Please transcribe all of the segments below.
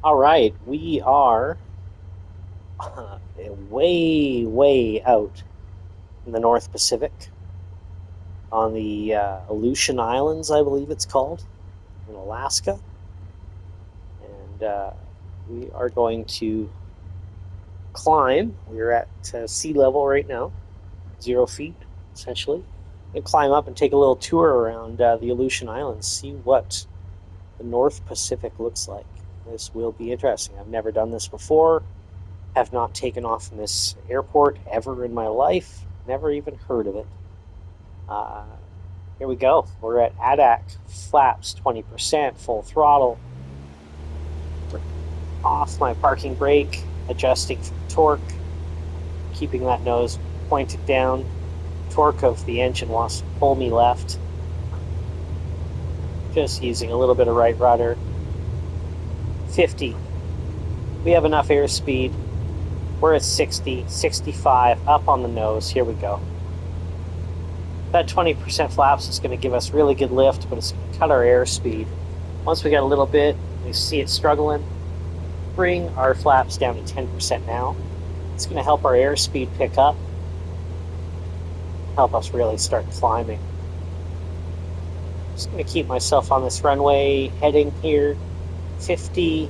All right, we are way, way out in the North Pacific on the Aleutian Islands, I believe it's called, in Alaska. And we are going to climb. We're at sea level right now, 0 feet, essentially. And climb up and take a little tour around the Aleutian Islands, see what the North Pacific looks like. This will be interesting. I've never done this before. Have not taken off from this airport ever in my life. Never even heard of it. Uh, Here we go. We're at ADAC, flaps 20%, full throttle. We're off my parking brake, adjusting for torque, keeping that nose pointed down. Torque of the engine wants to pull me left. Just using a little bit of right rudder. 50. We have enough airspeed. We're at 60, 65, up on the nose. Here we go. That 20% flaps is going to give us really good lift, but it's going to cut our airspeed. Once we get a little bit, we see it struggling, bring our flaps down to 10% now. It's going to help our airspeed pick up, help us really start climbing. Just going to keep myself on this runway, heading here, 50,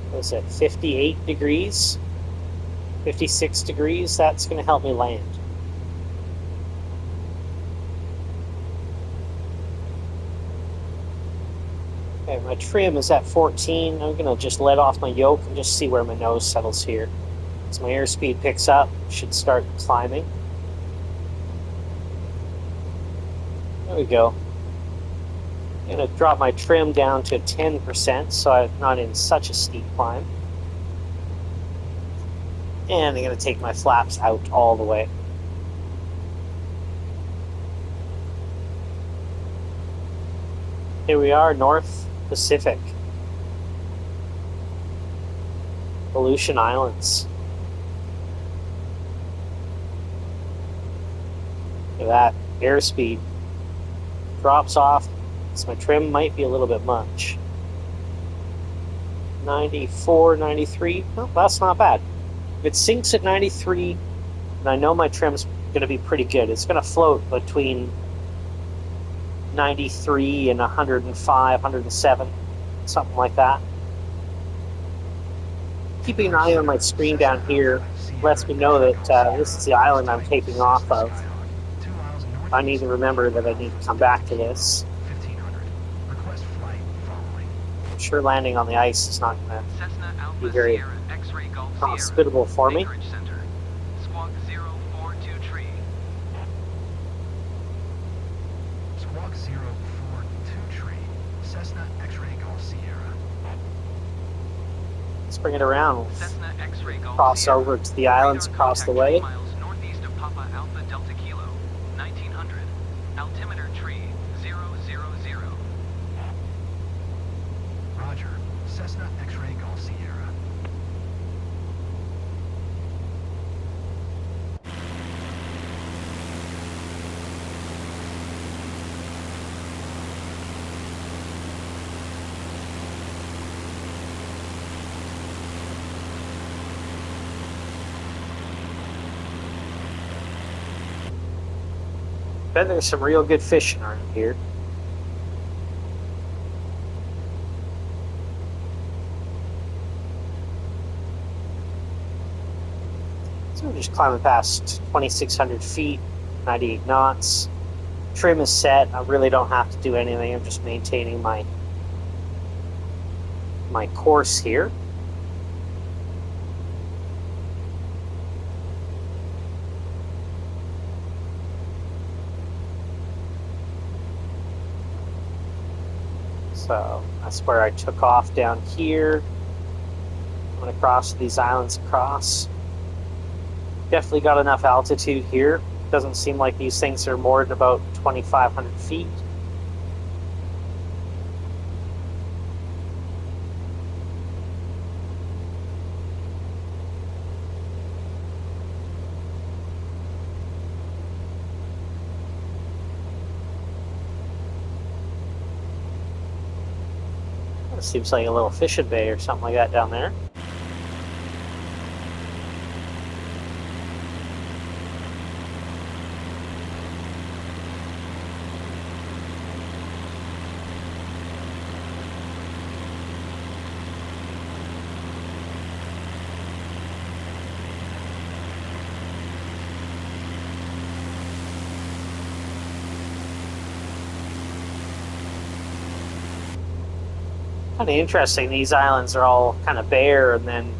what is it, 58 degrees, 56 degrees. That's going to help me land. Okay, my trim is at 14. I'm going to just let off my yoke and just see where my nose settles here. As my airspeed picks up, should start climbing. There we go. I'm going to drop my trim down to 10% so I'm not in such a steep climb. And I'm going to take my flaps out all the way. Here we are, North Pacific. Aleutian Islands. Look at that, airspeed drops off, so my trim might be a little bit much. 94, 93, well, that's not bad. If it sinks at 93, and I know my trim's going to be pretty good. It's going to float between 93 and 105, 107, something like that. Keeping an eye on my screen down here lets me know that this is the island I'm taking off of. I need to remember that I need to come back to this. I'm sure landing on the ice is not going to be very hospitable for me. Let's bring it around. Cross over to the islands across the way. Altimeter tree 000. Roger. Cessna X-ray Golf Sierra. Bet there's some real good fishing around here. So we're just climbing past 2,600 feet, 98 knots. Trim is set. I really don't have to do anything. I'm just maintaining my course here. So that's where I took off down here. I'm going to cross these islands across. Definitely got enough altitude here. Doesn't seem like these things are more than about 2,500 feet. This seems like a little fishing bay or something like that down there. Kind of interesting. These islands are all kind of bare, and then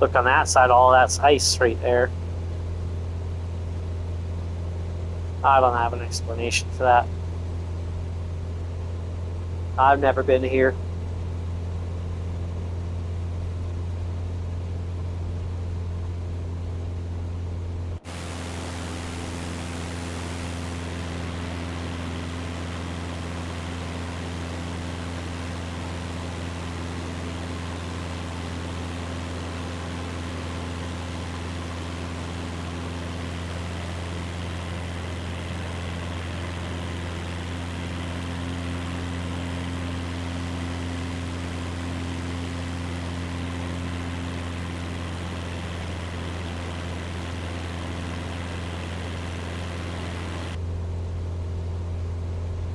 look on that side, all that's ice right there. I don't have an explanation for that. I've never been here.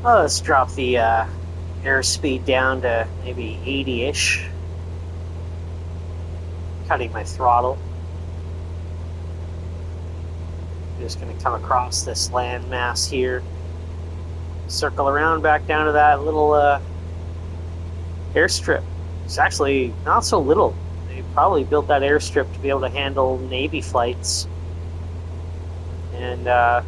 Oh, let's drop the airspeed down to maybe 80-ish. Cutting my throttle. Just going to come across this land mass here. Circle around back down to that little airstrip. It's actually not so little. They probably built that airstrip to be able to handle Navy flights. And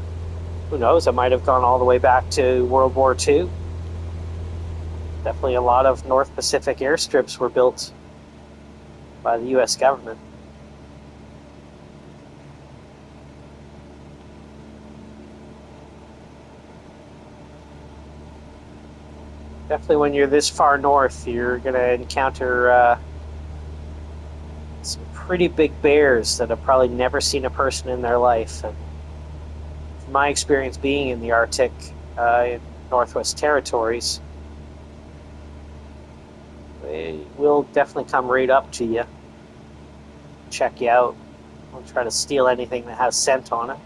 who knows, it might have gone all the way back to World War II. Definitely a lot of North Pacific airstrips were built by the US government. Definitely when you're this far north, you're going to encounter some pretty big bears that have probably never seen a person in their life. And from my experience being in the Arctic, in Northwest Territories, they will definitely come right up to you, check you out, will try to steal anything that has scent on it.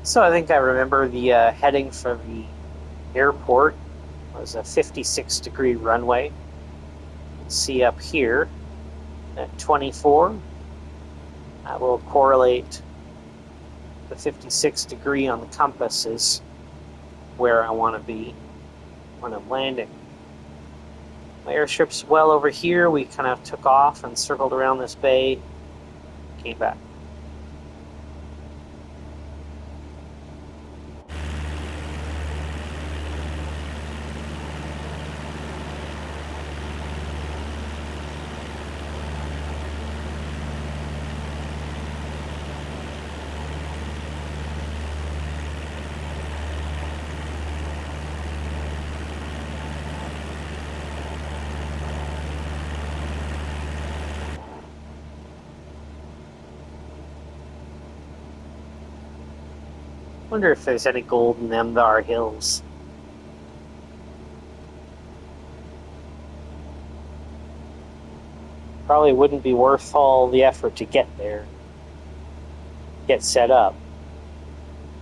So I think I remember the heading for the airport was a 56-degree runway. See up here at 24, that will correlate the 56 degree on the compass is where I want to be when I'm landing. My airstrip's well over here. We kind of took off and circled around this bay, came back. Wonder if there's any gold in them thar hills. Probably wouldn't be worth all the effort to get there, get set up.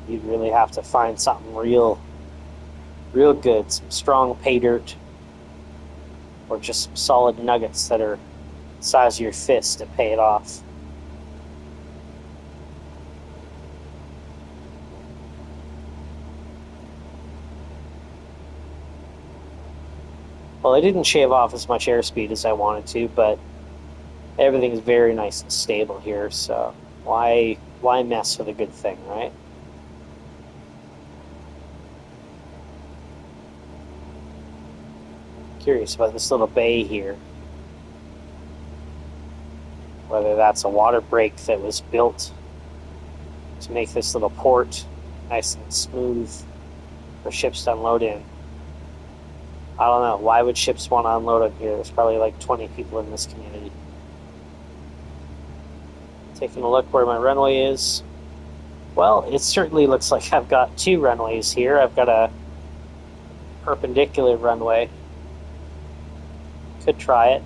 You'd really have to find something real good, some strong pay dirt, or just some solid nuggets that are the size of your fist to pay it off. Well, I didn't shave off as much airspeed as I wanted to, but everything's very nice and stable here, so why mess with a good thing, right? Curious about this little bay here. Whether that's a water break that was built to make this little port nice and smooth for ships to unload in. I don't know. Why would ships want to unload in here? There's probably like 20 people in this community. Taking a look where my runway is. Well, it certainly looks like I've got two runways here. I've got a perpendicular runway. Could try it.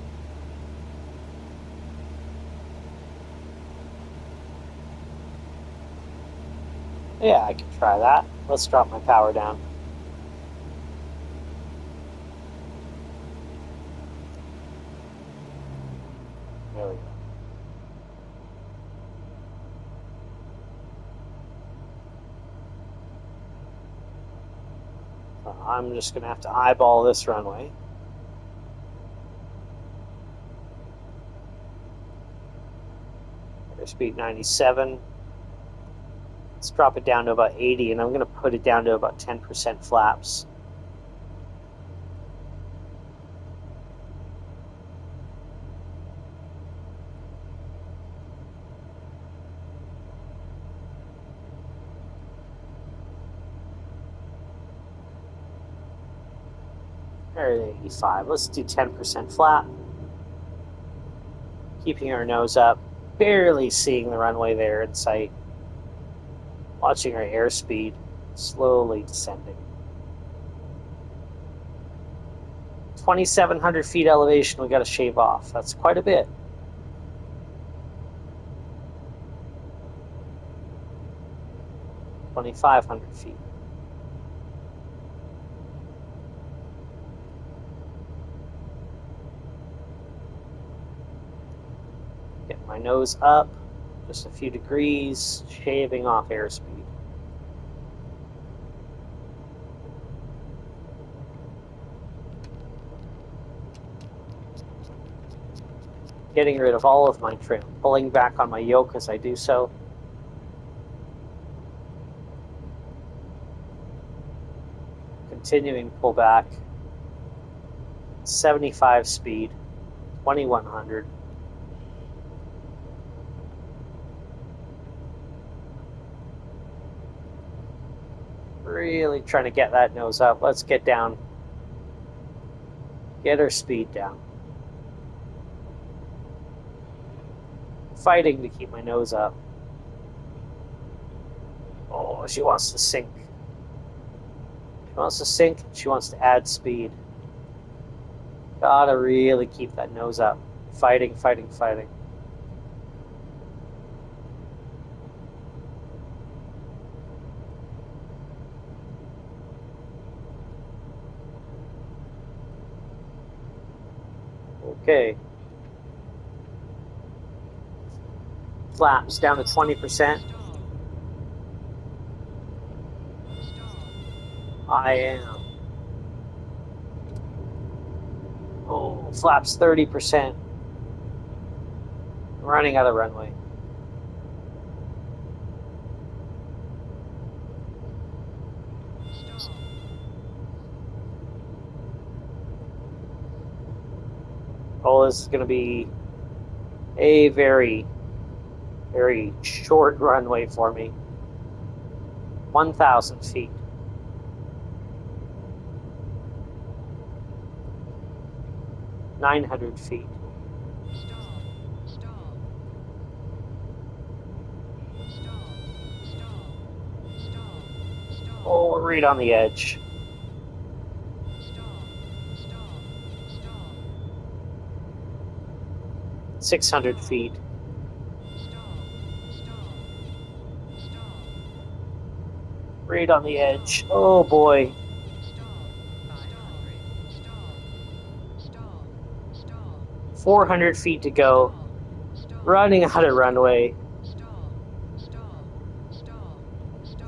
Yeah, I could try that. Let's drop my power down. There we go. So I'm just going to have to eyeball this runway. Airspeed 97. Let's drop it down to about 80, and I'm going to put it down to about 10% flaps. There, 85. Let's do 10% flap. Keeping our nose up, barely seeing the runway there in sight. Watching our airspeed slowly descending. 2,700 feet elevation we got to shave off. That's quite a bit. $2,500 feet. Get my nose up just a few degrees, shaving off airspeed. Getting rid of all of my trim, pulling back on my yoke as I do so. Continuing to pull back. 75 speed, 2,100. Really trying to get that nose up. Let's get down. Get her speed down. Fighting to keep my nose up. Oh, she wants to sink. She wants to sink. She wants to add speed. Gotta really keep that nose up. Fighting, fighting, fighting. Okay. Flaps down to 20%. I am. Oh, flaps 30%. Running out of runway. Oh, this is going to be a very, very short runway for me. 1,000 feet. $900 feet. Oh, we're right on the edge. 600 feet. Right on the edge. Oh boy. 400 feet to go. Running out of runway.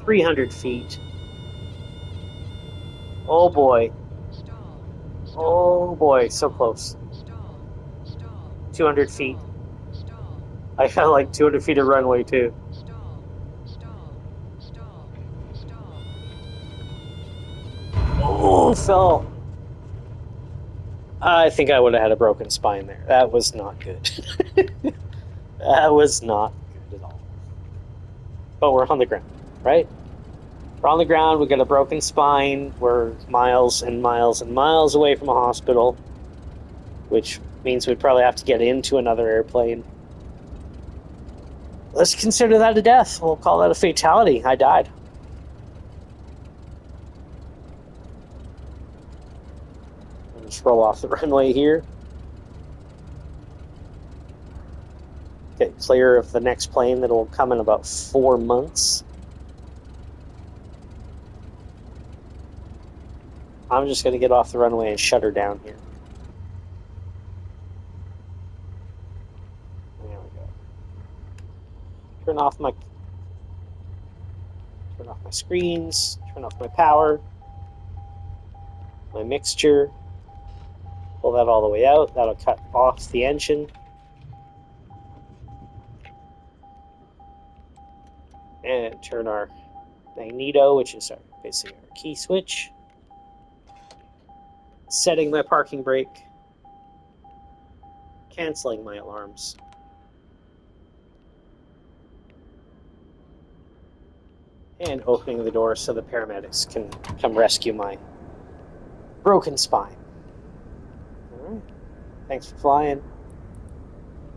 300 feet. Oh boy. Oh boy, so close. 200 feet. I got like 200 feet of runway too. Oh, fell. I think I would have had a broken spine there. That was not good. That was not good at all. But we're on the ground, right? We're on the ground. We got a broken spine. We're miles and miles and miles away from a hospital, which means we'd probably have to get into another airplane. let's consider that a death. We'll call that a fatality. I died. I'll just roll off the runway here. Get clear of the next plane that will come in about 4 months. I'm just going to get off the runway and shut her down here. There we go. Turn off my screens, turn off my power, my mixture, pull that all the way out. That'll cut off the engine. And turn our magneto, which is basically our key switch. Setting my parking brake. Canceling my alarms. And opening the door so the paramedics can come rescue my broken spine. All right. Thanks for flying.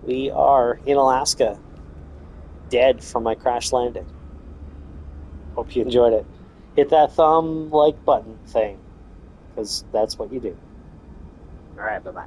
We are in Alaska. Dead from my crash landing. Hope you enjoyed it. Hit that thumb like button thing, because that's what you do. All right, bye-bye.